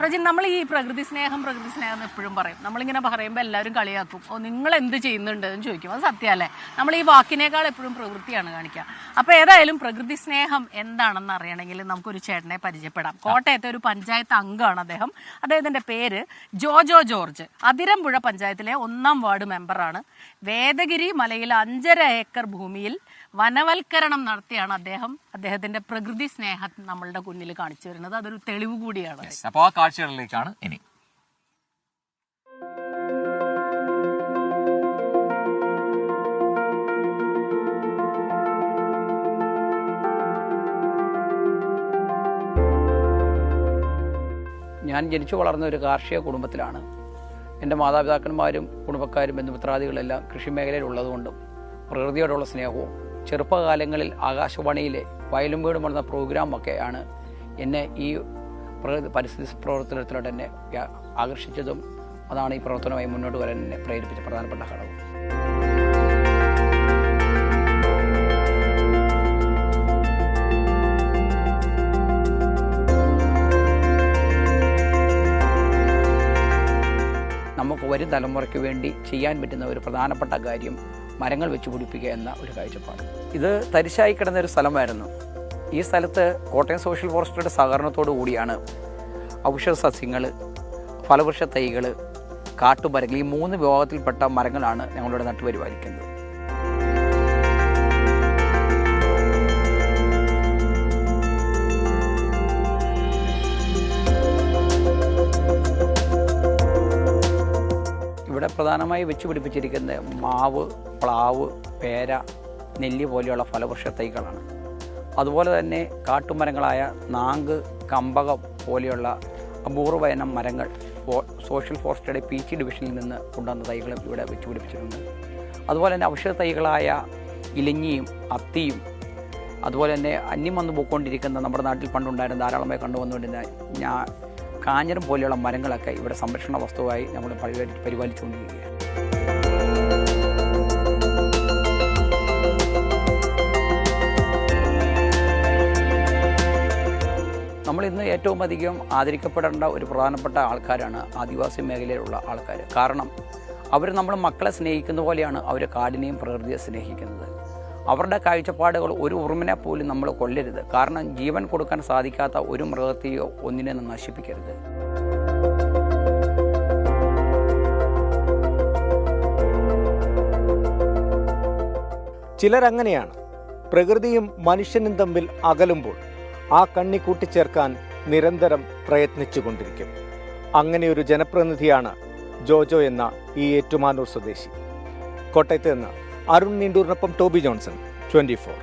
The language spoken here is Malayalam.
പ്രജിൻ, നമ്മൾ ഈ പ്രകൃതി സ്നേഹം എന്ന് എപ്പോഴും പറയും. നമ്മളിങ്ങനെ പറയുമ്പോൾ എല്ലാവരും കളിയാക്കും, നിങ്ങൾ എന്ത് ചെയ്യുന്നുണ്ട് എന്ന് ചോദിക്കും. അത് സത്യമല്ലേ? നമ്മൾ ഈ വാക്കിനേക്കാൾ എപ്പോഴും പ്രവൃത്തിയാണ് കാണിക്കുക. അപ്പോൾ ഏതായാലും പ്രകൃതി സ്നേഹം എന്താണെന്ന് അറിയണമെങ്കിൽ നമുക്കൊരു ചേട്ടനെ പരിചയപ്പെടാം. കോട്ടയത്തെ ഒരു പഞ്ചായത്ത് അംഗമാണ് അദ്ദേഹം. അദ്ദേഹത്തിൻ്റെ പേര് ജോജോ ജോർജ്. അതിരമ്പുഴ പഞ്ചായത്തിലെ 1-ാം വാർഡ് മെമ്പറാണ്. വേദഗിരി മലയിൽ 5.5 ഏക്കർ ഭൂമിയിൽ വനവൽക്കരണം നടത്തിയാണ് അദ്ദേഹത്തിന്റെ പ്രകൃതി സ്നേഹം നമ്മളുടെ മുന്നിൽ കാണിച്ചു വരുന്നത്. അതൊരു തെളിവ് കൂടിയാണ്. അപ്പോൾ ആ കാഴ്ചകളിലേക്കാണ് ഇനി. ഞാൻ ജനിച്ചു വളർന്ന ഒരു കാർഷിക കുടുംബത്തിലാണ്. എൻ്റെ മാതാപിതാക്കന്മാരും കുടുംബക്കാരും ബന്ധുമിത്രാദികളെല്ലാം കൃഷി മേഖലയിലുള്ളതുകൊണ്ടും പ്രകൃതിയോടുള്ള സ്നേഹവും ചെറുപ്പകാലങ്ങളിൽ ആകാശവാണിയിലെ വയലും വീടും എന്ന പ്രോഗ്രാമൊക്കെയാണ് എന്നെ ഈ പരിസ്ഥിതി പ്രവർത്തനത്തിലോട്ട് എന്നെ ആകർഷിച്ചതും അതാണ് ഈ പ്രവർത്തനമായി മുന്നോട്ട് വരാൻ എന്നെ പ്രേരിപ്പിച്ച പ്രധാനപ്പെട്ട ഘടകം. നമുക്ക് വരും തലമുറയ്ക്ക് വേണ്ടി ചെയ്യാൻ പറ്റുന്ന ഒരു പ്രധാനപ്പെട്ട കാര്യം മരങ്ങൾ വെച്ച് പിടിപ്പിക്കുക എന്ന ഒരു കാഴ്ചപ്പാട്. ഇത് തരിശായി കിടന്നൊരു സ്ഥലമായിരുന്നു. ഈ സ്ഥലത്ത് കോട്ടയം സോഷ്യൽ ഫോറസ്റ്റിയുടെ സഹകരണത്തോടു കൂടിയാണ് ഔഷധ സസ്യങ്ങൾ, ഫലവൃക്ഷ തൈകൾ, കാട്ടുമരങ്ങൾ, ഈ 3 വിഭാഗത്തിൽപ്പെട്ട മരങ്ങളാണ് ഞങ്ങളിവിടെ നട്ടുപരിപാലിക്കുന്നത്. ഇവിടെ പ്രധാനമായി വെച്ച് പിടിപ്പിച്ചിരിക്കുന്ന മാവ്, പ്ലാവ്, പേര, നെല്ലി പോലെയുള്ള ഫലവൃക്ഷ തൈകളാണ്. അതുപോലെ തന്നെ കാട്ടുമരങ്ങളായ നാങ്ക്, കമ്പകം പോലെയുള്ള അപൂർവ ഇനം മരങ്ങൾ സോഷ്യൽ ഫോറസ്റ്റിയുടെ PG ഡിവിഷനിൽ നിന്ന് കൊണ്ടുവന്ന തൈകളും ഇവിടെ വെച്ച് പിടിപ്പിച്ചിട്ടുണ്ട്. അതുപോലെ തന്നെ ഔഷധ തൈകളായ ഇലഞ്ഞിയും അത്തിയും അതുപോലെ തന്നെ അന്യം വന്നു പോയിക്കൊണ്ടിരിക്കുന്ന നമ്മുടെ നാട്ടിൽ പണ്ടുണ്ടായിരുന്ന ധാരാളമായി കണ്ടുവന്നുകൊണ്ടിരുന്ന കാഞ്ഞിരം പോലെയുള്ള മരങ്ങളൊക്കെ ഇവിടെ സംരക്ഷണ വസ്തുവായി നമ്മൾ പരിപാലിച്ചുകൊണ്ടിരിക്കുകയാണ്. നമ്മളിന്ന് ഏറ്റവും അധികം ആദരിക്കപ്പെടേണ്ട ഒരു പ്രധാനപ്പെട്ട ആൾക്കാരാണ് ആദിവാസി മേഖലയിലുള്ള ആൾക്കാർ. കാരണം അവർ നമ്മൾ മക്കളെ സ്നേഹിക്കുന്ന പോലെയാണ് അവർ കാടിനെയും പ്രകൃതിയെ സ്നേഹിക്കുന്നത്. അവരുടെ കാഴ്ചപ്പാടുകൾ ഒരു ഉറുമ്പിനെ പോലും നമ്മൾ കൊല്ലരുത്. കാരണം ജീവൻ കൊടുക്കാൻ സാധിക്കാത്ത ഒരു മൃഗത്തെയോ ഒന്നിനെ നശിപ്പിക്കരുത്. ചിലരങ്ങനെയാണ്. പ്രകൃതിയും മനുഷ്യനും തമ്മിൽ അകലുമ്പോൾ ആ കണ്ണി കൂട്ടിച്ചേർക്കാൻ നിരന്തരം പ്രയത്നിച്ചുകൊണ്ടിരിക്കും. അങ്ങനെയൊരു ജനപ്രതിനിധിയാണ് ജോജോ എന്ന ഈ ഏറ്റുമാനൂർ സ്വദേശി. കോട്ടയത്ത് നിന്ന് അരുൺ നീണ്ടൂരിനൊപ്പം ടോബി ജോൺസൺ, 24.